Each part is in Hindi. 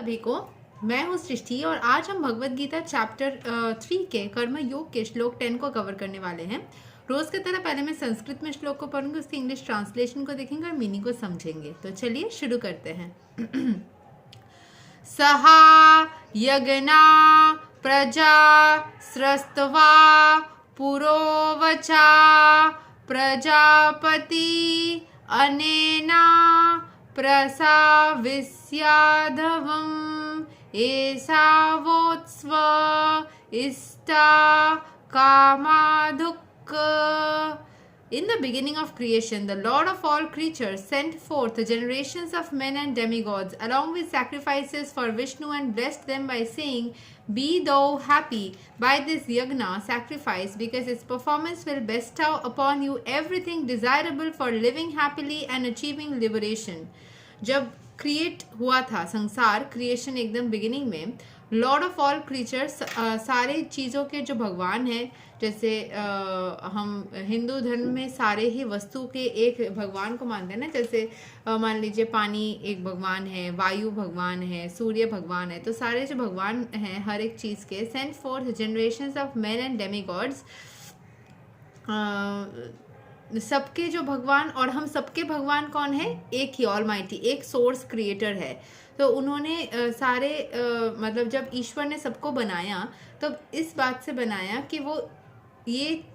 सभी को। मैं हूँ सृष्टि और आज हम भगवत गीता चैप्टर 3 के कर्म योग के श्लोक 10 को कवर करने वाले हैं। रोज की तरह पहले मैं संस्कृत में श्लोक को पढ़ूंगी, उसकी इंग्लिश ट्रांसलेशन को देखेंगे और मीनिंग को समझेंगे। तो चलिए शुरू करते हैं। सहा यज्ञना प्रजा स्रस्तवा पुरोवचा प्रजापति अनेना प्रसाविस्याधवम् एषावोत्स्व इष्टा कामाधुक्. In the beginning of creation, the Lord of all creatures sent forth generations of men and demigods along with sacrifices for Vishnu and blessed them by saying, "Be thou happy by this yagna sacrifice, because its performance will bestow upon you everything desirable for living happily and achieving liberation." जब क्रिएट हुआ था संसार, क्रिएशन एकदम बिगिनिंग में, लॉर्ड ऑफ ऑल क्रीचर्स, सारे चीज़ों के जो भगवान हैं, जैसे हम हिंदू धर्म में सारे ही वस्तु के एक भगवान को मानते हैं ना। जैसे मान लीजिए पानी एक भगवान है, वायु भगवान है, सूर्य भगवान है। तो सारे जो भगवान हैं हर एक चीज़ के, send fourth generations of main and demigods, सबके जो भगवान, और हम सबके भगवान कौन है? एक ही ऑलमाइटी, एक सोर्स क्रिएटर है। तो उन्होंने सारे मतलब जब ईश्वर ने सबको बनाया तो इस बात से बनाया कि वो ये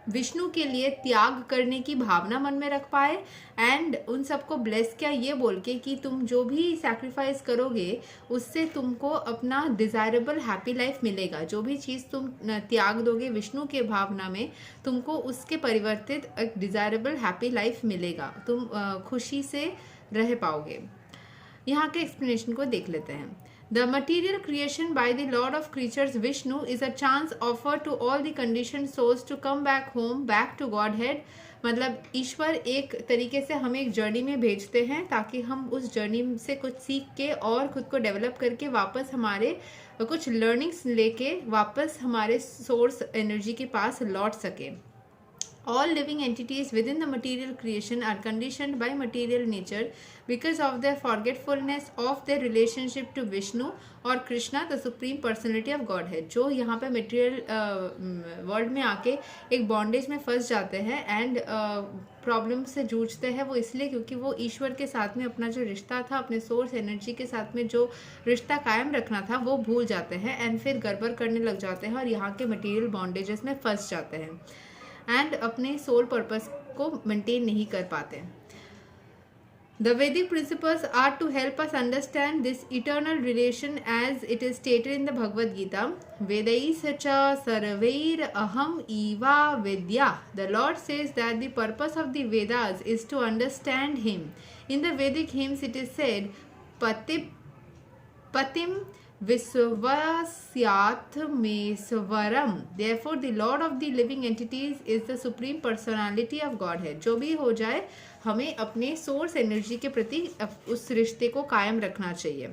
विष्णु के लिए त्याग करने की भावना मन में रख पाए, एंड उन सबको ब्लेस किया ये बोल के कि तुम जो भी सैक्रिफाइस करोगे उससे तुमको अपना डिज़ायरेबल हैप्पी लाइफ मिलेगा। जो भी चीज़ तुम त्याग दोगे विष्णु के भावना में, तुमको उसके परिवर्तित एक डिज़ायरेबल हैप्पी लाइफ मिलेगा, तुम खुशी से रह पाओगे। यहाँ के एक्सप्लेनेशन को देख लेते हैं। The material creation by the Lord of creatures Vishnu is a chance offered to all the conditioned souls to come back home, back to Godhead. मतलब ईश्वर एक तरीके से हमें एक जर्नी में भेजते हैं ताकि हम उस जर्नी से कुछ सीख के और खुद को डेवलप करके वापस हमारे कुछ लर्निंग्स लेके वापस हमारे सोर्स एनर्जी के पास लौट सके। All living entities within the material creation are conditioned by material nature because of their forgetfulness of their relationship to Vishnu or Krishna, the Supreme Personality of Godhead. जो यहाँ पे मटेरियल वर्ल्ड में आके एक बॉन्डेज में फंस जाते हैं एंड प्रॉब्लम से जूझते हैं, वो इसलिए क्योंकि वो ईश्वर के साथ में अपना जो रिश्ता था, अपने सोर्स एनर्जी के साथ में जो रिश्ता कायम रखना था, वो भूल जाते हैं एंड फिर गड़बड़ करने लग जाते हैं और यहाँ के मटेरियल बॉन्डेजेस में फंस जाते हैं एंड अपने सोल पर्पस को मेंटेन नहीं कर पाते। The Vedic principles are to help us understand this eternal relation as it is stated in the Bhagavad Gita. Vedais cha sarvair aham eva vedya. The Lord says that the purpose of the Vedas is to understand Him. In the Vedic hymns it is said, Patim Visvasyat Meswaram. Therefore, the Lord of the living entities is the Supreme Personality of Godhead. जो भी हो जाए, हमें अपने सोर्स एनर्जी के प्रति उस रिश्ते को कायम रखना चाहिए।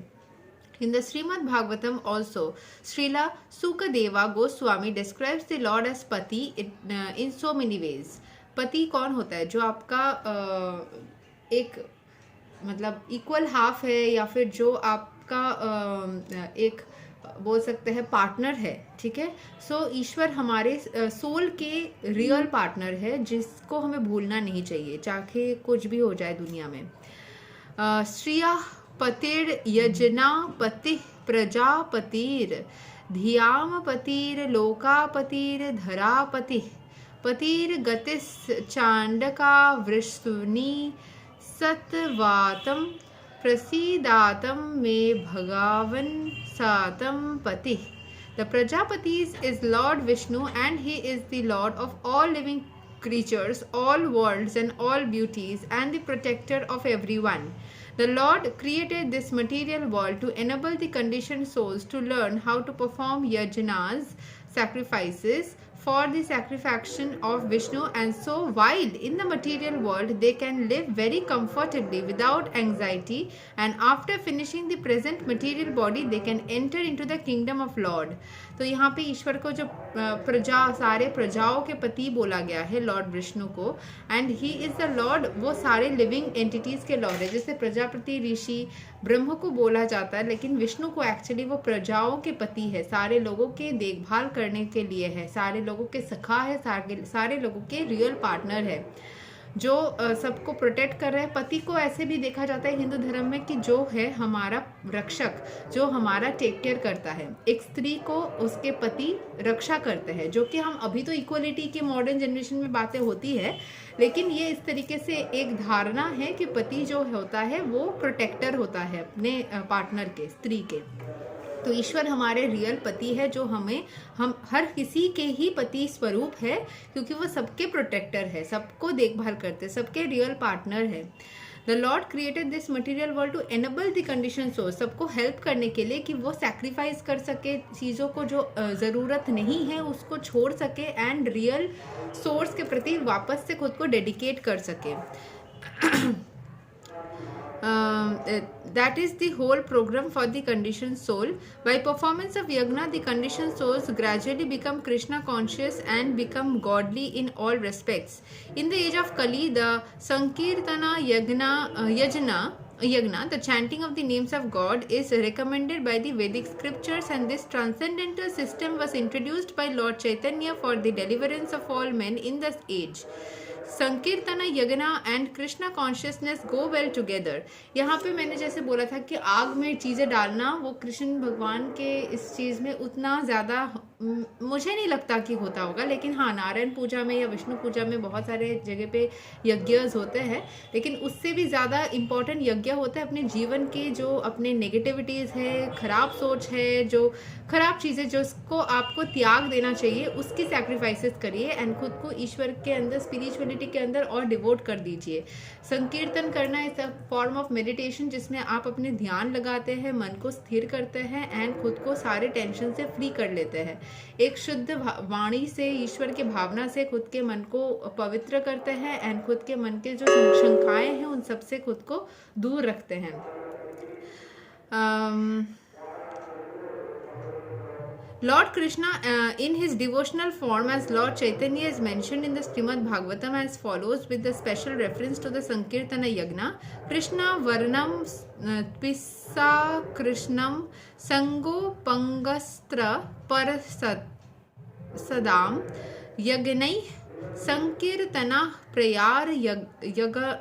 In the Srimad Bhagavatam also, Srila Sukadeva Goswami describes the Lord as Pati in so many ways. पति कौन होता है? जो आपका एक मतलब इक्वल हाफ है, या फिर जो आपका एक बोल सकते हैं पार्टनर है, ठीक है। सो ईश्वर हमारे सोल के रियल पार्टनर है, जिसको हमें भूलना नहीं चाहिए चाहे कुछ भी हो जाए दुनिया में। श्रिया पतिर यजना पति प्रजापतिर धियाम पतिर लोकापतिर धरापति पतिर गतिस चांडका वृष्णि सतवातम प्रसीदातम में भगवान सातम पति. The Prajapatis is Lord Vishnu and he is the Lord of all living creatures, all worlds and all beauties and the protector of everyone. The Lord created this material world to enable the conditioned souls to learn how to perform yajnas, sacrifices, for the sacrifice of Vishnu, and so while in the material world they can live very comfortably without anxiety, and after finishing the present material body they can enter into the kingdom of Lord. तो यहाँ पे ईश्वर को जो सारे प्रजाओं के पति बोला गया है, लॉर्ड विष्णु को, and he is the Lord, वो सारे लिविंग एंटिटीज के लॉर्ड है। जैसे प्रजापति ऋषि ब्रह्म को बोला जाता है, लेकिन विष्णु को एक्चुअली वो प्रजाओं के पति है, सारे लोगों के देखभाल करने के लिए है, सारे लोगों के सखा है, सारे लोगों के रियल पार्टनर है, जो सबको प्रोटेक्ट कर रहे हैं। पति को ऐसे भी देखा जाता है हिंदू धर्म में कि जो है हमारा रक्षक, जो हमारा टेक केयर करता है। एक स्त्री को उसके पति रक्षा करते हैं, जो कि हम अभी तो इक्वलिटी की मॉडर्न जनरेशन में बातें होती है, लेकिन ये इस तरीके से एक धारणा है कि पति जो होता है वो प्रोटेक्टर होता है अपने पार्टनर के, स्त्री के। तो ईश्वर हमारे रियल पति है, जो हम हर किसी के ही पति स्वरूप है, क्योंकि वो सबके प्रोटेक्टर है, सबको देखभाल करते, सबके रियल पार्टनर है। The lord created this material world to enable the condition source, सबको हेल्प करने के लिए कि वो सैक्रिफाइस कर सके चीज़ों को जो ज़रूरत नहीं है उसको छोड़ सके, एंड रियल सोर्स के प्रति वापस से खुद को डेडिकेट कर सके। That is the whole program for the conditioned soul. By performance of yagna, the conditioned souls gradually become Krishna conscious and become godly in all respects. In the age of Kali, the Sankirtana Yagna, the chanting of the names of God, is recommended by the Vedic scriptures, and this transcendental system was introduced by Lord Chaitanya for the deliverance of all men in this age. Sankirtana यज्ञ and Krishna consciousness go well together. यहाँ पे मैंने जैसे बोला था कि आग में चीज़ें डालना, वो कृष्ण भगवान के इस चीज़ में उतना ज़्यादा मुझे नहीं लगता कि होता होगा, लेकिन हाँ नारायण पूजा में या विष्णु पूजा में बहुत सारे जगह पे यज्ञ होते हैं, लेकिन उससे भी ज़्यादा इम्पोर्टेंट यज्ञ होता है अपने जीवन के, जो अपने नेगेटिविटीज़ है, खराब सोच है, जो खराब चीज़ें जो उसको आपको त्याग देना चाहिए, उसकी सैक्रिफाइसेस करिए एंड खुद को ईश्वर के अंदर, स्पिरिचुअलिटी के अंदर और डिवोट कर दीजिए। संकीर्तन करना is a form of meditation, जिसमें आप अपने ध्यान लगाते हैं, मन को स्थिर करते हैं एंड खुद को सारे टेंशन से फ्री कर लेते हैं। एक शुद्ध वाणी से, ईश्वर के भावना से खुद के मन को पवित्र करते हैं एंड खुद के मन के जो शंकाएं हैं उन सब से खुद को दूर रखते हैं। Lord Krishna in his devotional form as Lord Chaitanya is mentioned in the Srimad Bhagavatam as follows, with the special reference to the Sankirtana Yagna. Krishna Varnam Pisa Krishnam Sango Pangastra Parasadam Yagnai Sankirtana Prayar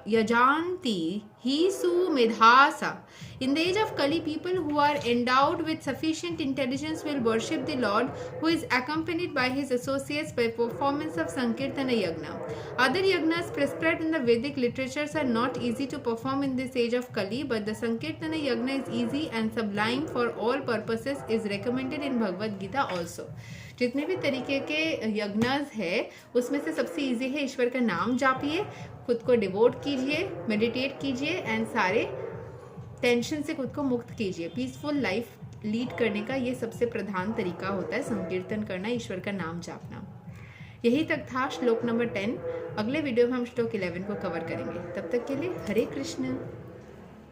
Yajanti Hisu Medhasa. In the age of Kali, people who are endowed with sufficient intelligence will worship the Lord, who is accompanied by his associates by performance of Sankirtana Yagna. Other yagnas prescribed in the Vedic literatures are not easy to perform in this age of Kali, but the Sankirtana Yagna is easy and sublime for all purposes, is recommended in Bhagavad Gita also. जितने भी तरीके के यज्ञस है उसमें से सबसे इजी है ईश्वर का नाम जापिए, खुद को डिवोट कीजिए, मेडिटेट कीजिए एंड सारे टेंशन से खुद को मुक्त कीजिए। पीसफुल लाइफ लीड करने का ये सबसे प्रधान तरीका होता है संकीर्तन करना, ईश्वर का नाम जापना। यही तक था श्लोक नंबर 10। अगले वीडियो में हम श्लोक 11 को कवर करेंगे। तब तक के लिए हरे कृष्ण।